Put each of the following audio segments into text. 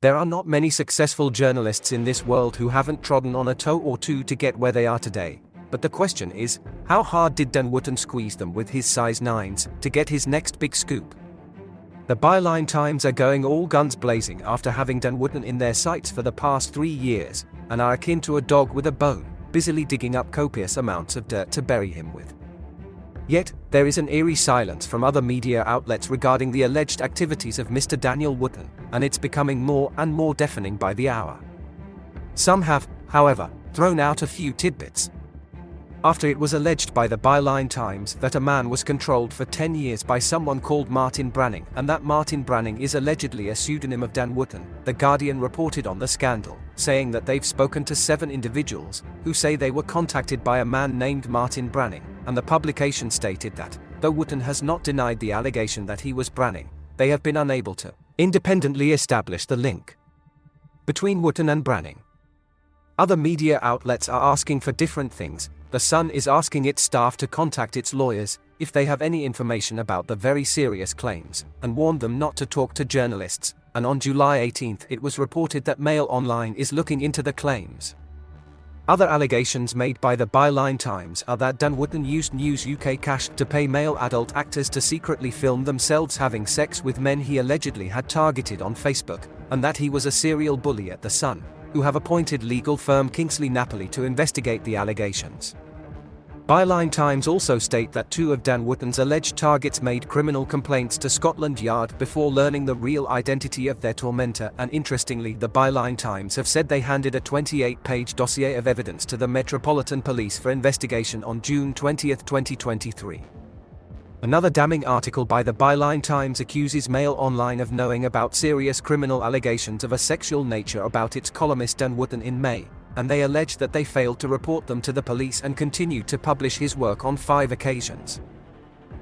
There are not many successful journalists in this world who haven't trodden on a toe or two to get where they are today. But the question is, how hard did Dan Wootton squeeze them with his size 9s to get his next big scoop? The Byline Times are going all guns blazing after having Dan Wootton in their sights for the past 3 years, and are akin to a dog with a bone, busily digging up copious amounts of dirt to bury him with. Yet, there is an eerie silence from other media outlets regarding the alleged activities of Mr. Daniel Wootton, and it's becoming more and more deafening by the hour. Some have, however, thrown out a few tidbits. After it was alleged by the Byline Times that a man was controlled for 10 years by someone called Martin Branning, and that Martin Branning is allegedly a pseudonym of Dan Wootton, The Guardian reported on the scandal, saying that they've spoken to 7 individuals, who say they were contacted by a man named Martin Branning, and the publication stated that, though Wootton has not denied the allegation that he was Branning, they have been unable to independently establish the link between Wootton and Branning. Other media outlets are asking for different things. The Sun is asking its staff to contact its lawyers if they have any information about the very serious claims, and warned them not to talk to journalists, and on July 18 it was reported that Mail Online is looking into the claims. Other allegations made by the Byline Times are that Dan Wootton used News UK cash to pay male adult actors to secretly film themselves having sex with men he allegedly had targeted on Facebook, and that he was a serial bully at the Sun, who have appointed legal firm Kingsley Napoli to investigate the allegations. Byline Times also state that 2 of Dan Wootton's alleged targets made criminal complaints to Scotland Yard before learning the real identity of their tormentor, and interestingly, the Byline Times have said they handed a 28-page dossier of evidence to the Metropolitan Police for investigation on June 20, 2023. Another damning article by the Byline Times accuses Mail Online of knowing about serious criminal allegations of a sexual nature about its columnist Dan Wootton in May, and they allege that they failed to report them to the police and continued to publish his work on 5 occasions.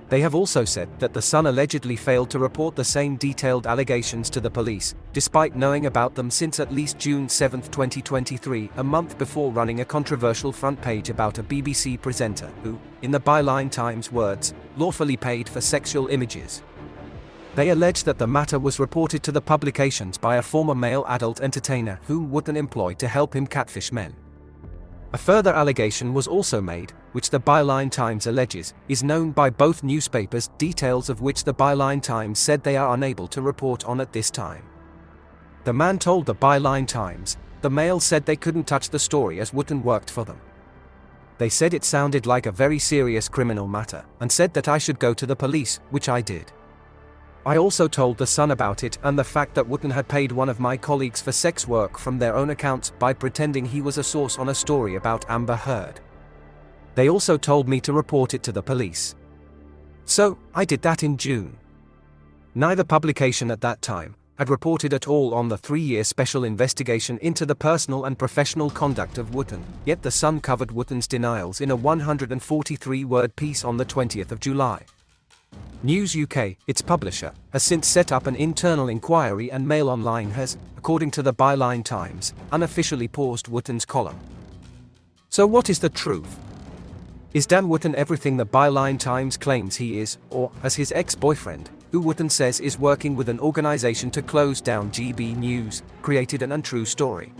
They have also said that the Sun allegedly failed to report the same detailed allegations to the police, despite knowing about them since at least June 7, 2023, a month before running a controversial front page about a BBC presenter who, in the Byline Times words, lawfully paid for sexual images. They allege that the matter was reported to the publications by a former male adult entertainer whom Wootton employed to help him catfish men. A further allegation was also made, which the Byline Times alleges is known by both newspapers, details of which the Byline Times said they are unable to report on at this time. The man told the Byline Times, the Mail said they couldn't touch the story as Wootton worked for them. They said it sounded like a very serious criminal matter, and said that I should go to the police, which I did. I also told the Sun about it and the fact that Wootton had paid one of my colleagues for sex work from their own accounts by pretending he was a source on a story about Amber Heard. They also told me to report it to the police. So, I did that in June. Neither publication at that time had reported at all on the 3-year special investigation into the personal and professional conduct of Wootton, yet the Sun covered Wootton's denials in a 143-word piece on the 20th of July. News UK, its publisher, has since set up an internal inquiry, and Mail Online has, according to the Byline Times, unofficially paused Wootton's column. So what is the truth? Is Dan Wootton everything the Byline Times claims he is, or has his ex-boyfriend, who Wootton says is working with an organization to close down GB News, created an untrue story?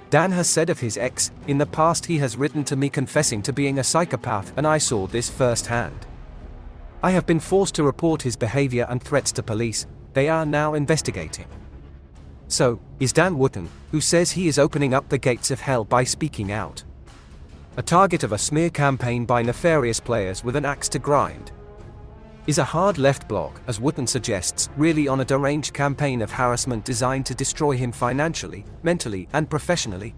Dan has said of his ex, in the past he has written to me confessing to being a psychopath, and I saw this firsthand. I have been forced to report his behavior and threats to police. They are now investigating. So, is Dan Wootton, who says he is opening up the gates of hell by speaking out, a target of a smear campaign by nefarious players with an axe to grind? Is a hard left blog, as Wootton suggests, really on a deranged campaign of harassment designed to destroy him financially, mentally, and professionally?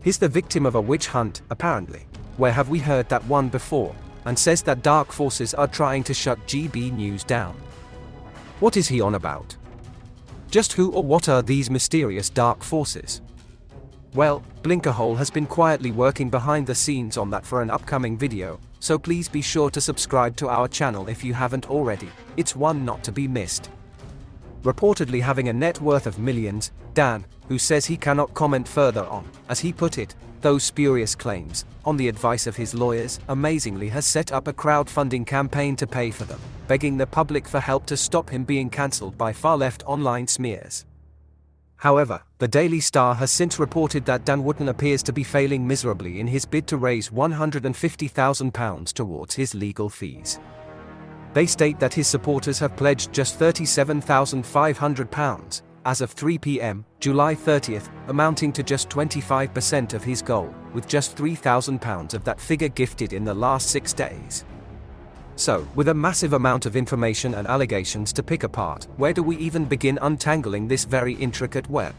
He's the victim of a witch hunt, apparently. Where have we heard that one before? And says that dark forces are trying to shut GB News down. What is he on about? Just who or what are these mysterious dark forces? Well, Blinkerhole has been quietly working behind the scenes on that for an upcoming video, so please be sure to subscribe to our channel if you haven't already. It's one not to be missed. Reportedly having a net worth of millions, Dan, who says he cannot comment further on, as he put it, those spurious claims, on the advice of his lawyers, amazingly has set up a crowdfunding campaign to pay for them, begging the public for help to stop him being cancelled by far-left online smears. However, the Daily Star has since reported that Dan Wootton appears to be failing miserably in his bid to raise £150,000 towards his legal fees. They state that his supporters have pledged just £37,500 as of 3 p.m., July 30th, amounting to just 25% of his goal, with just £3,000 of that figure gifted in the last 6 days. So, with a massive amount of information and allegations to pick apart, where do we even begin untangling this very intricate web?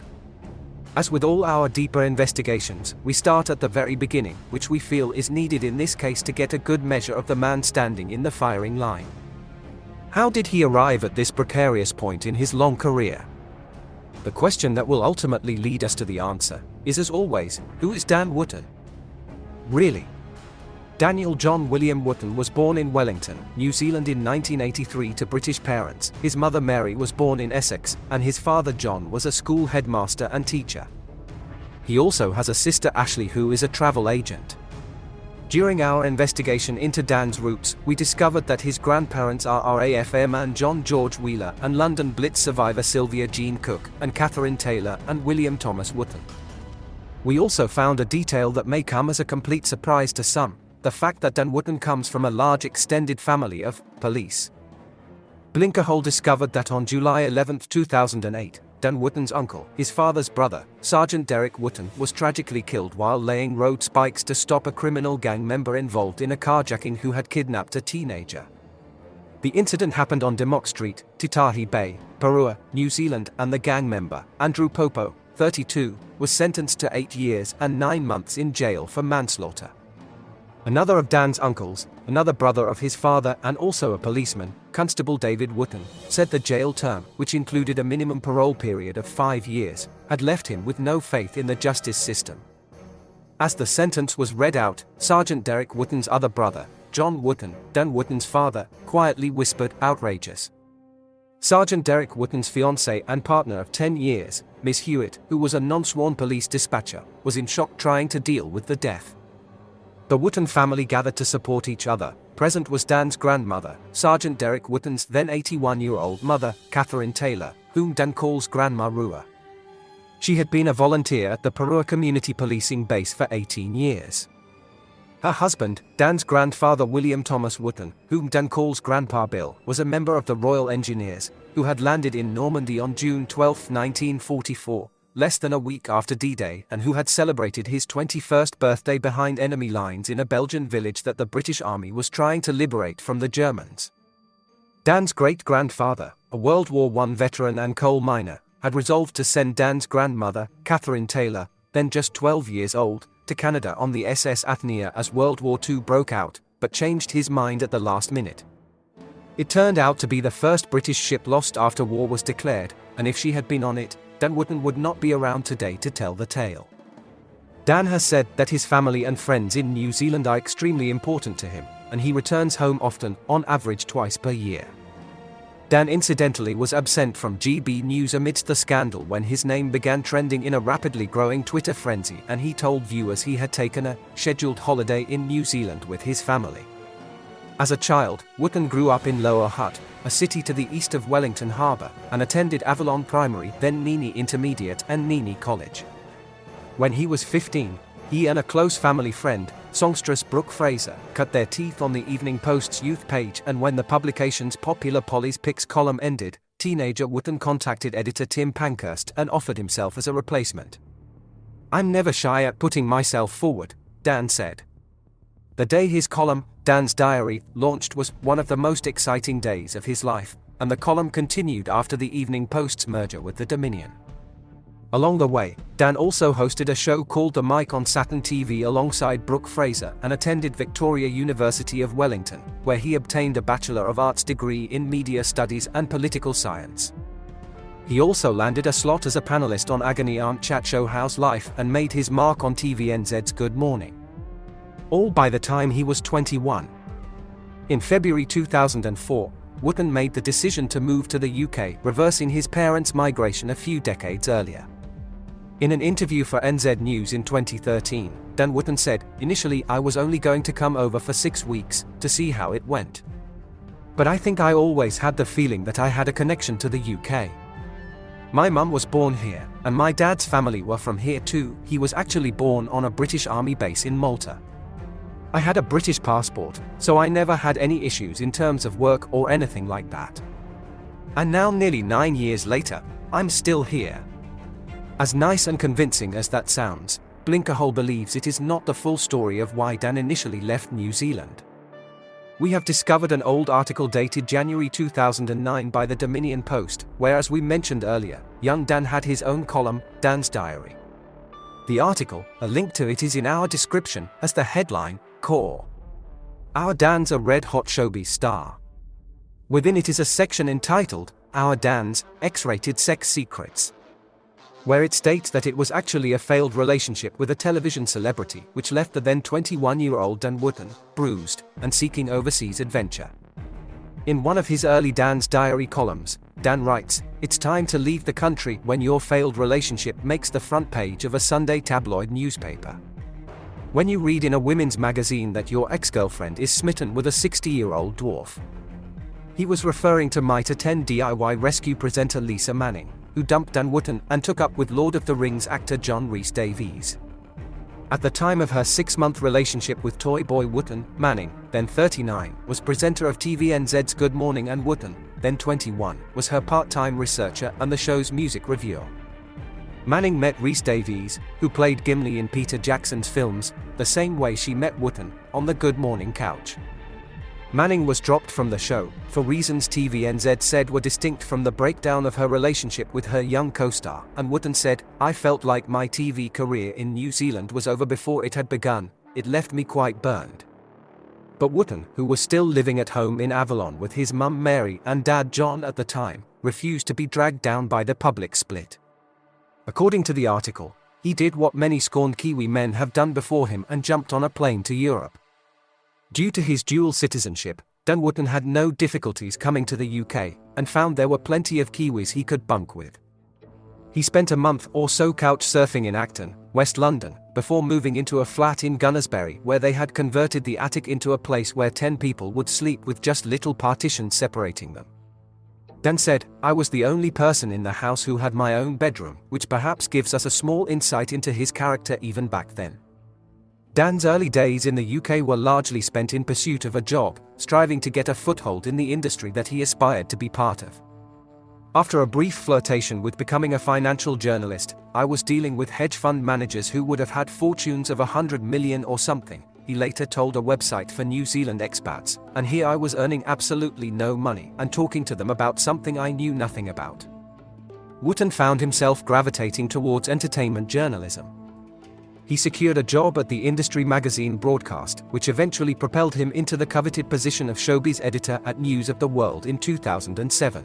As with all our deeper investigations, we start at the very beginning, which we feel is needed in this case to get a good measure of the man standing in the firing line. How did he arrive at this precarious point in his long career? The question that will ultimately lead us to the answer is, as always, who is Dan Wootton? Really? Daniel John William Wootton was born in Wellington, New Zealand in 1983 to British parents. His mother Mary was born in Essex, and his father John was a school headmaster and teacher. He also has a sister Ashley who is a travel agent. During our investigation into Dan's roots, we discovered that his grandparents are RAF airman John George Wheeler and London Blitz survivor Sylvia Jean Cook and Catherine Taylor and William Thomas Wootton. We also found a detail that may come as a complete surprise to some: the fact that Dan Wootton comes from a large extended family of police. Blinkerhole discovered that on July 11, 2008, Dan Wootton's uncle, his father's brother, Sergeant Derek Wootton, was tragically killed while laying road spikes to stop a criminal gang member involved in a carjacking who had kidnapped a teenager. The incident happened on Demock Street, Titahi Bay, Parua, New Zealand, and the gang member, Andrew Popo, 32, was sentenced to 8 years and 9 months in jail for manslaughter. Another of Dan's uncles, another brother of his father and also a policeman, Constable David Wootton, said the jail term, which included a minimum parole period of 5 years, had left him with no faith in the justice system. As the sentence was read out, Sergeant Derek Wootton's other brother, John Wootton, Dan Wootton's father, quietly whispered, "Outrageous." Sergeant Derek Wootton's fiancée and partner of 10 years, Miss Hewitt, who was a non-sworn police dispatcher, was in shock trying to deal with the death. The Wootton family gathered to support each other. Present was Dan's grandmother, Sergeant Derek Wootton's then 81-year-old mother, Catherine Taylor, whom Dan calls Grandma Rua. She had been a volunteer at the Parua Community Policing Base for 18 years. Her husband, Dan's grandfather William Thomas Wootton, whom Dan calls Grandpa Bill, was a member of the Royal Engineers, who had landed in Normandy on June 12, 1944. Less than a week after D-Day, and who had celebrated his 21st birthday behind enemy lines in a Belgian village that the British Army was trying to liberate from the Germans. Dan's great-grandfather, a World War I veteran and coal miner, had resolved to send Dan's grandmother, Catherine Taylor, then just 12 years old, to Canada on the SS Athenia as World War II broke out, but changed his mind at the last minute. It turned out to be the first British ship lost after war was declared, and if she had been on it, Dan Wootton would not be around today to tell the tale. Dan has said that his family and friends in New Zealand are extremely important to him, and he returns home often, on average twice per year. Dan incidentally was absent from GB News amidst the scandal when his name began trending in a rapidly growing Twitter frenzy, and he told viewers he had taken a scheduled holiday in New Zealand with his family. As a child, Wootton grew up in Lower Hutt, a city to the east of Wellington Harbour, and attended Avalon Primary, then Nini Intermediate and Nini College. When he was 15, he and a close family friend, songstress Brooke Fraser, cut their teeth on the Evening Post's youth page, and when the publication's popular Polly's Picks column ended, teenager Wootton contacted editor Tim Pankhurst and offered himself as a replacement. "I'm never shy at putting myself forward," Dan said. The day his column, Dan's Diary, launched was one of the most exciting days of his life, and the column continued after the Evening Post's merger with the Dominion. Along the way, Dan also hosted a show called The Mic on Saturn TV alongside Brooke Fraser and attended Victoria University of Wellington, where he obtained a Bachelor of Arts degree in Media Studies and Political Science. He also landed a slot as a panelist on Agony Aunt chat show How's Life and made his mark on TVNZ's Good Morning. All by the time he was 21. In February 2004, Wootton made the decision to move to the UK, reversing his parents' migration a few decades earlier. In an interview for NZ News in 2013, Dan Wootton said, "Initially I was only going to come over for 6 weeks, to see how it went. But I think I always had the feeling that I had a connection to the UK. My mum was born here, And my dad's family were from here too. He was actually born on a British Army base in Malta. I had a British passport, so I never had any issues in terms of work or anything like that. And now nearly 9 years later, I'm still here. As nice and convincing as that sounds, Blinkerhole believes it is not the full story of why Dan initially left New Zealand. We have discovered an old article dated January 2009 by the Dominion Post, where, as we mentioned earlier, young Dan had his own column, Dan's Diary. The article, a link to it is in our description, as the headline, Core. Our Dan's a red-hot showbiz star. Within it is a section entitled, Our Dan's X-Rated Sex Secrets, where it states that it was actually a failed relationship with a television celebrity which left the then 21-year-old Dan Wootton bruised and seeking overseas adventure. In one of his early Dan's Diary columns, Dan writes, "It's time to leave the country when your failed relationship makes the front page of a Sunday tabloid newspaper. When you read in a women's magazine that your ex-girlfriend is smitten with a 60-year-old dwarf." He was referring to Mitre 10 DIY rescue presenter Lisa Manning, who dumped Dan Wootton and took up with Lord of the Rings actor John Rhys-Davies. At the time of her 6-month relationship with Toy Boy Wootton, Manning, then 39, was presenter of TVNZ's Good Morning, and Wootton, then 21, was her part-time researcher and the show's music reviewer. Manning met Rhys-Davies, who played Gimli in Peter Jackson's films, the same way she met Wootton, on the Good Morning couch. Manning was dropped from the show, for reasons TVNZ said were distinct from the breakdown of her relationship with her young co-star, and Wootton said, "I felt like my TV career in New Zealand was over before it had begun. It left me quite burned." But Wootton, who was still living at home in Avalon with his mum Mary and dad John at the time, refused to be dragged down by the public split. According to the article, he did what many scorned Kiwi men have done before him and jumped on a plane to Europe. Due to his dual citizenship, Dan Wootton had no difficulties coming to the UK, and found there were plenty of Kiwis he could bunk with. He spent a month or so couch surfing in Acton, West London, before moving into a flat in Gunnersbury where they had converted the attic into a place where 10 people would sleep with just little partitions separating them. Dan said, "I was the only person in the house who had my own bedroom," which perhaps gives us a small insight into his character even back then. Dan's early days in the UK were largely spent in pursuit of a job, striving to get a foothold in the industry that he aspired to be part of. After a brief flirtation with becoming a financial journalist, "I was dealing with hedge fund managers who would have had fortunes of 100 million or something," he later told a website for New Zealand expats, "and here I was earning absolutely no money and talking to them about something I knew nothing about." Wootton found himself gravitating towards entertainment journalism. He secured a job at the industry magazine Broadcast, which eventually propelled him into the coveted position of showbiz editor at News of the World in 2007.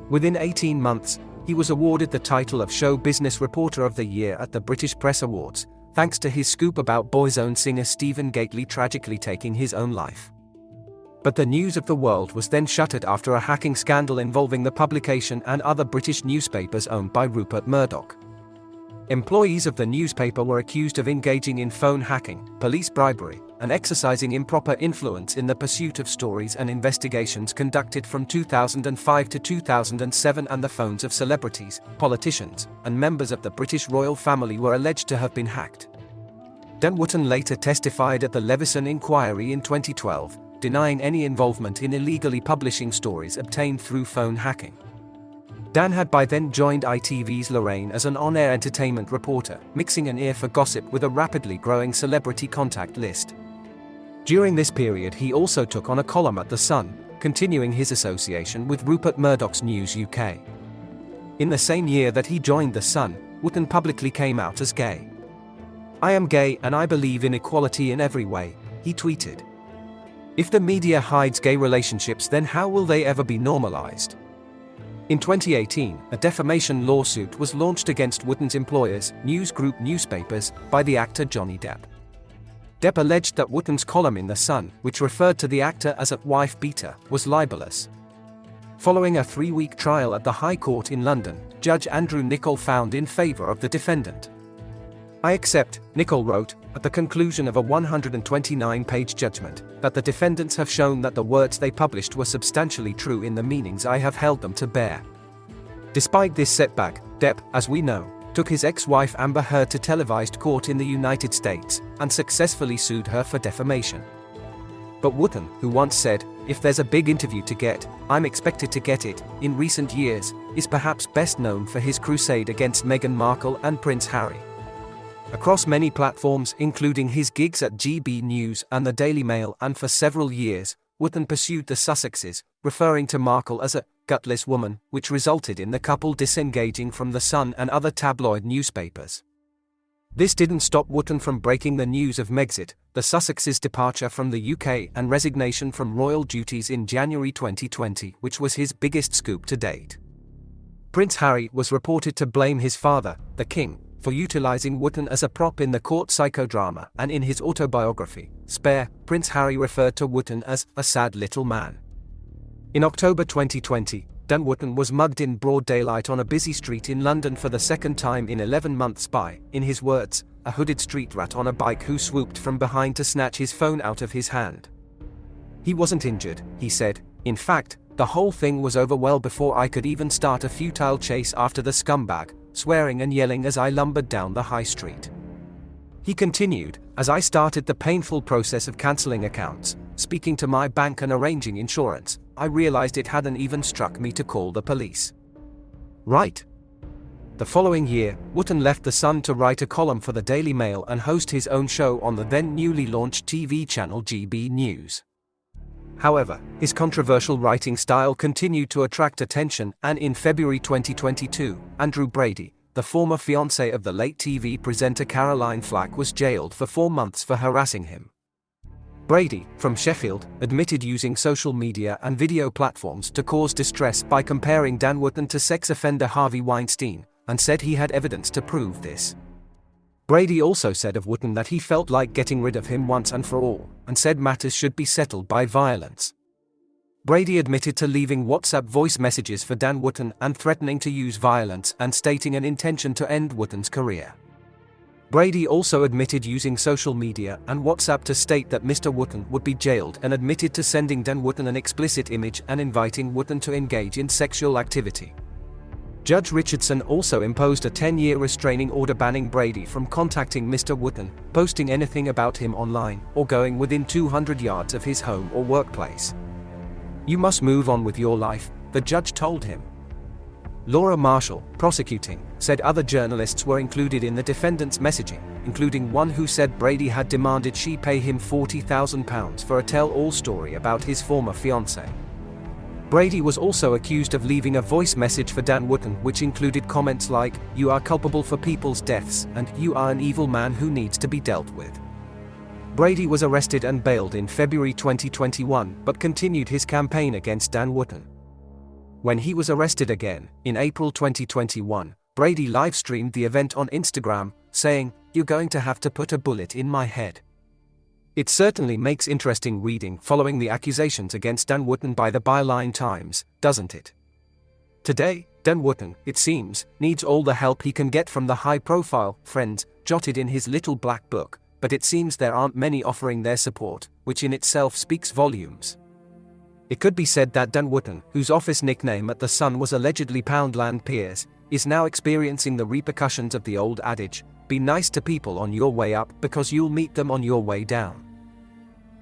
Within 18 months, he was awarded the title of Show Business Reporter of the Year at the British Press Awards, thanks to his scoop about Boyzone singer Stephen Gately tragically taking his own life. But the News of the World was then shuttered after a hacking scandal involving the publication and other British newspapers owned by Rupert Murdoch. Employees of the newspaper were accused of engaging in phone hacking, police bribery, and exercising improper influence in the pursuit of stories and investigations conducted from 2005 to 2007, and the phones of celebrities, politicians, and members of the British royal family were alleged to have been hacked. Dan Wootton later testified at the Levison inquiry in 2012, denying any involvement in illegally publishing stories obtained through phone hacking. Dan had by then joined ITV's Lorraine as an on-air entertainment reporter, mixing an ear for gossip with a rapidly growing celebrity contact list. During this period he also took on a column at The Sun, continuing his association with Rupert Murdoch's News UK. In the same year that he joined The Sun, Wootton publicly came out as gay. "I am gay and I believe in equality in every way," he tweeted. "If the media hides gay relationships, then how will they ever be normalized?" In 2018, a defamation lawsuit was launched against Wootton's employers, News Group newspapers, by the actor Johnny Depp. Depp alleged that Wootton's column in The Sun, which referred to the actor as a wife beater, was libelous. Following a 3-week trial at the High Court in London, Judge Andrew Nicol found in favour of the defendant. "I accept," Nicol wrote, at the conclusion of a 129-page judgment, "that the defendants have shown that the words they published were substantially true in the meanings I have held them to bear." Despite this setback, Depp, as we know, took his ex-wife Amber Heard to televised court in the United States and successfully sued her for defamation. But Wootton, who once said, "If there's a big interview to get, I'm expected to get it," in recent years, is perhaps best known for his crusade against Meghan Markle and Prince Harry. Across many platforms, including his gigs at GB News and the Daily Mail, and for several years, Wootton pursued the Sussexes, referring to Markle as a gutless woman, which resulted in the couple disengaging from The Sun and other tabloid newspapers. This didn't stop Wootton from breaking the news of Megxit, the Sussexes' departure from the UK and resignation from royal duties in January 2020, which was his biggest scoop to date. Prince Harry was reported to blame his father, the King, for utilising Wootton as a prop in the court psychodrama, and in his autobiography, Spare, Prince Harry referred to Wootton as a sad little man. In October 2020, Dan Wootton was mugged in broad daylight on a busy street in London for the second time in 11 months by, in his words, a hooded street rat on a bike who swooped from behind to snatch his phone out of his hand. He wasn't injured, he said. In fact, the whole thing was over well before I could even start a futile chase after the scumbag, swearing and yelling as I lumbered down the high street. He continued, as I started the painful process of cancelling accounts, speaking to my bank and arranging insurance, I realized it hadn't even struck me to call the police. Right. The following year, Wootton left The Sun to write a column for the Daily Mail and host his own show on the then newly launched TV channel GB News. However, his controversial writing style continued to attract attention, and in February 2022, Andrew Brady, the former fiancé of the late TV presenter Caroline Flack, was jailed for 4 months for harassing him. Brady, from Sheffield, admitted using social media and video platforms to cause distress by comparing Dan Wootton to sex offender Harvey Weinstein, and said he had evidence to prove this. Brady also said of Wootton that he felt like getting rid of him once and for all, and said matters should be settled by violence. Brady admitted to leaving WhatsApp voice messages for Dan Wootton and threatening to use violence and stating an intention to end Wootton's career. Brady also admitted using social media and WhatsApp to state that Mr. Wootton would be jailed, and admitted to sending Dan Wootton an explicit image and inviting Wootton to engage in sexual activity. Judge Richardson also imposed a 10-year restraining order banning Brady from contacting Mr. Wootton, posting anything about him online, or going within 200 yards of his home or workplace. "You must move on with your life," the judge told him. Laura Marshall, prosecuting, said other journalists were included in the defendant's messaging, including one who said Brady had demanded she pay him £40,000 for a tell-all story about his former fiancée. Brady was also accused of leaving a voice message for Dan Wootton which included comments like, "You are culpable for people's deaths," and "You are an evil man who needs to be dealt with." Brady was arrested and bailed in February 2021, but continued his campaign against Dan Wootton. When he was arrested again, in April 2021, Brady live-streamed the event on Instagram, saying, "You're going to have to put a bullet in my head." It certainly makes interesting reading following the accusations against Dan Wootton by the Byline Times, doesn't it? Today, Dan Wootton, it seems, needs all the help he can get from the high-profile friends jotted in his little black book, but it seems there aren't many offering their support, which in itself speaks volumes. It could be said that Dan Wootton, whose office nickname at The Sun was allegedly Poundland Piers, is now experiencing the repercussions of the old adage, "Be nice to people on your way up because you'll meet them on your way down."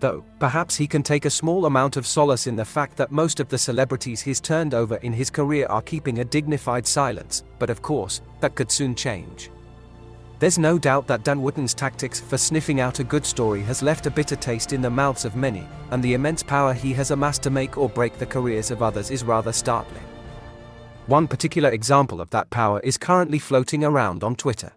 Though, perhaps he can take a small amount of solace in the fact that most of the celebrities he's turned over in his career are keeping a dignified silence, but of course, that could soon change. There's no doubt that Dan Wootton's tactics for sniffing out a good story has left a bitter taste in the mouths of many, and the immense power he has amassed to make or break the careers of others is rather startling. One particular example of that power is currently floating around on Twitter.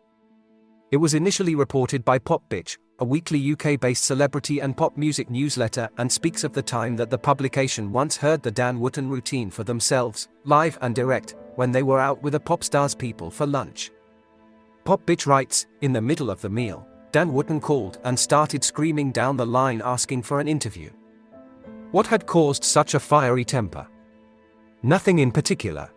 It was initially reported by Pop Bitch, a weekly UK-based celebrity and pop music newsletter, and speaks of the time that the publication once heard the Dan Wootton routine for themselves, live and direct, when they were out with a pop star's people for lunch. Pop Bitch writes, "In the middle of the meal, Dan Wootton called and started screaming down the line asking for an interview. What had caused such a fiery temper? Nothing in particular.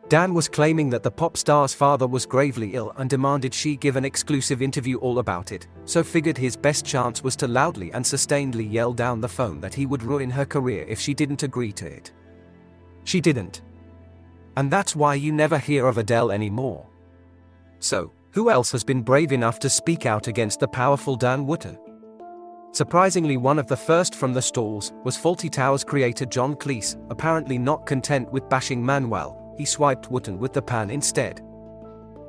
Dan was claiming that the pop star's father was gravely ill and demanded she give an exclusive interview all about it, so figured his best chance was to loudly and sustainedly yell down the phone that he would ruin her career if she didn't agree to it. She didn't. And that's why you never hear of Adele anymore. So, who else has been brave enough to speak out against the powerful Dan Wootton? Surprisingly, one of the first from the stalls was Fawlty Towers creator John Cleese. Apparently not content with bashing Manuel, he swiped Wootton with the pan instead.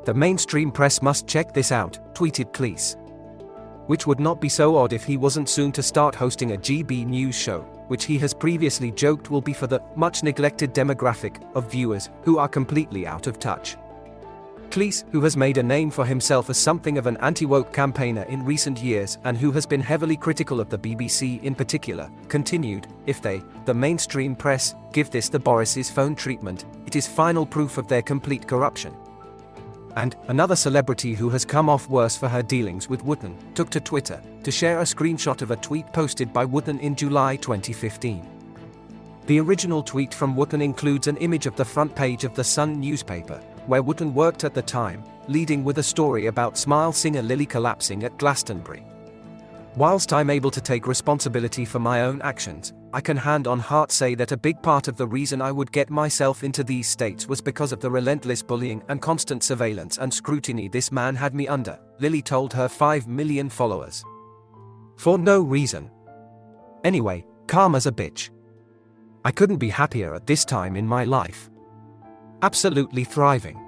"The mainstream press must check this out," tweeted Cleese. Which would not be so odd if he wasn't soon to start hosting a GB News show, which he has previously joked will be for the much-neglected demographic of viewers who are completely out of touch. Cleese, who has made a name for himself as something of an anti-woke campaigner in recent years and who has been heavily critical of the BBC in particular, continued, "If they, the mainstream press, give this the Boris's phone treatment, it is final proof of their complete corruption." And another celebrity who has come off worse for her dealings with Wootton took to Twitter to share a screenshot of a tweet posted by Wootton in July 2015. The original tweet from Wootton includes an image of the front page of the Sun newspaper, where Wootton worked at the time, leading with a story about Smile singer Lily collapsing at Glastonbury. "Whilst I'm able to take responsibility for my own actions, I can hand on heart say that a big part of the reason I would get myself into these states was because of the relentless bullying and constant surveillance and scrutiny this man had me under," Lily told her 5 million followers. "For no reason. Anyway, karma's a bitch. I couldn't be happier at this time in my life. Absolutely thriving."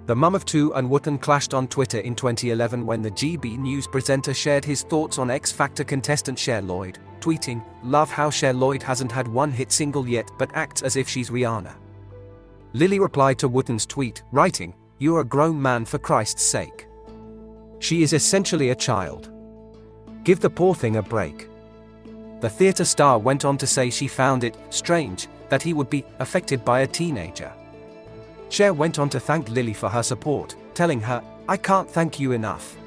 The mum of two and Wootton clashed on Twitter in 2011 when the GB News presenter shared his thoughts on X Factor contestant Cher Lloyd, tweeting, "Love how Cher Lloyd hasn't had one hit single yet but acts as if she's Rihanna." Lily replied to Wootton's tweet, writing, "You're a grown man for Christ's sake. She is essentially a child. Give the poor thing a break." The theatre star went on to say she found it strange that he would be affected by a teenager. Cher went on to thank Lily for her support, telling her, "I can't thank you enough.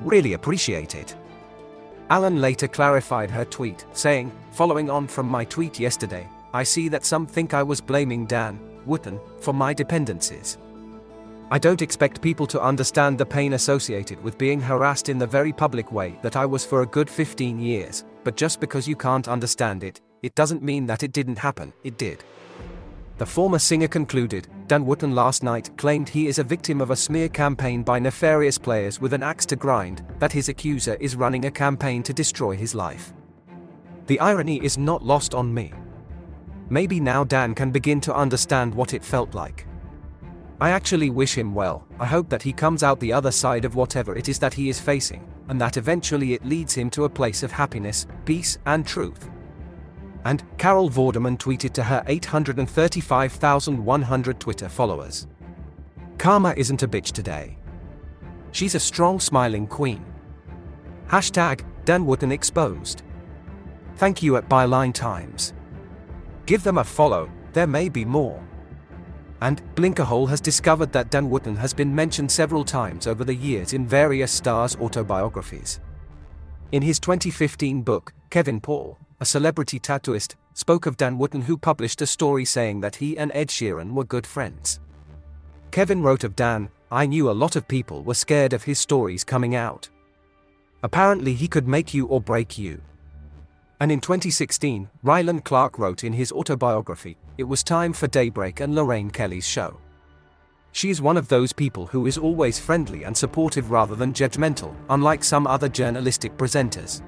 Really appreciate it." Allen later clarified her tweet, saying, "Following on from my tweet yesterday, I see that some think I was blaming Dan Wootton for my dependencies. I don't expect people to understand the pain associated with being harassed in the very public way that I was for a good 15 years, but just because you can't understand it, it doesn't mean that it didn't happen, it did." The former singer concluded, Dan Wootton last night claimed he is a victim of a smear campaign by nefarious players with an axe to grind, that his accuser is running a campaign to destroy his life. "The irony is not lost on me. Maybe now Dan can begin to understand what it felt like. I actually wish him well. I hope that he comes out the other side of whatever it is that he is facing, and that eventually it leads him to a place of happiness, peace, and truth." And Carol Vorderman tweeted to her 835,100 Twitter followers, "Karma isn't a bitch today. She's a strong smiling queen. Hashtag Dan Wootton exposed. Thank you at Byline Times. Give them a follow, there may be more." And Blinkerhole has discovered that Dan Wootton has been mentioned several times over the years in various stars' autobiographies. In his 2015 book, Kevin Paul, a celebrity tattooist, spoke of Dan Wootton, who published a story saying that he and Ed Sheeran were good friends. Kevin wrote of Dan, "I knew a lot of people were scared of his stories coming out. Apparently he could make you or break you." And in 2016, Ryland Clark wrote in his autobiography, "It was time for Daybreak and Lorraine Kelly's show. She is one of those people who is always friendly and supportive rather than judgmental, unlike some other journalistic presenters.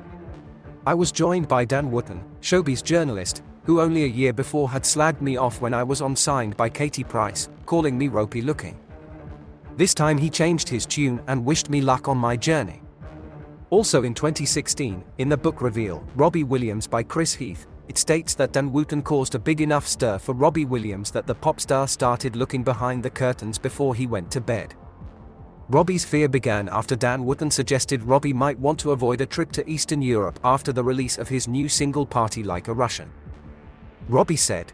I was joined by Dan Wootton, showbiz journalist, who only a year before had slagged me off when I was on Signed by Katie Price, calling me ropey looking. This time he changed his tune and wished me luck on my journey." Also in 2016, in the book Reveal, Robbie Williams by Chris Heath, it states that Dan Wootton caused a big enough stir for Robbie Williams that the pop star started looking behind the curtains before he went to bed. Robbie's fear began after Dan Wootton suggested Robbie might want to avoid a trip to Eastern Europe after the release of his new single Party Like a Russian. Robbie said,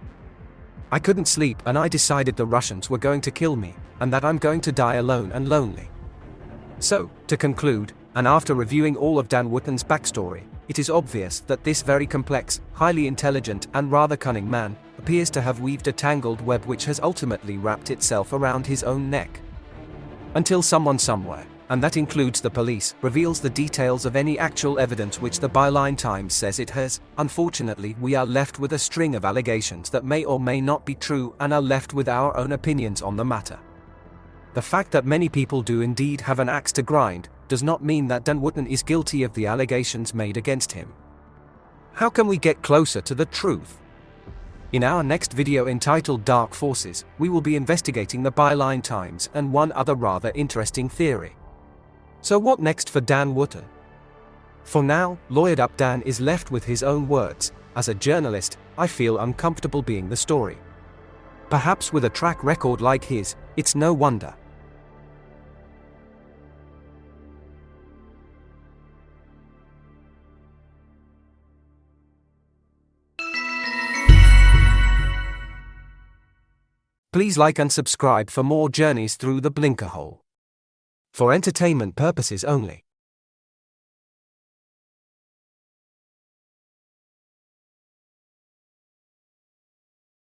"I couldn't sleep and I decided the Russians were going to kill me, and that I'm going to die alone and lonely." So, to conclude, and after reviewing all of Dan Wootton's backstory, it is obvious that this very complex, highly intelligent and rather cunning man appears to have weaved a tangled web which has ultimately wrapped itself around his own neck. Until someone somewhere and that includes the police, reveals the details of any actual evidence which the Byline Times says it has. Unfortunately, we are left with a string of allegations that may or may not be true and are left with our own opinions on the matter. The fact that many people do indeed have an axe to grind does not mean that Dan Wootton is guilty of the allegations made against him. How can we get closer to the truth? In our next video entitled Dark Forces, we will be investigating the Byline Times and one other rather interesting theory. So what next for Dan Wootton? For now, Lawyered Up Dan is left with his own words. As a journalist, I feel uncomfortable being the story. Perhaps with a track record like his, it's no wonder. Please like and subscribe for more journeys through the Blinkerhole. For entertainment purposes only.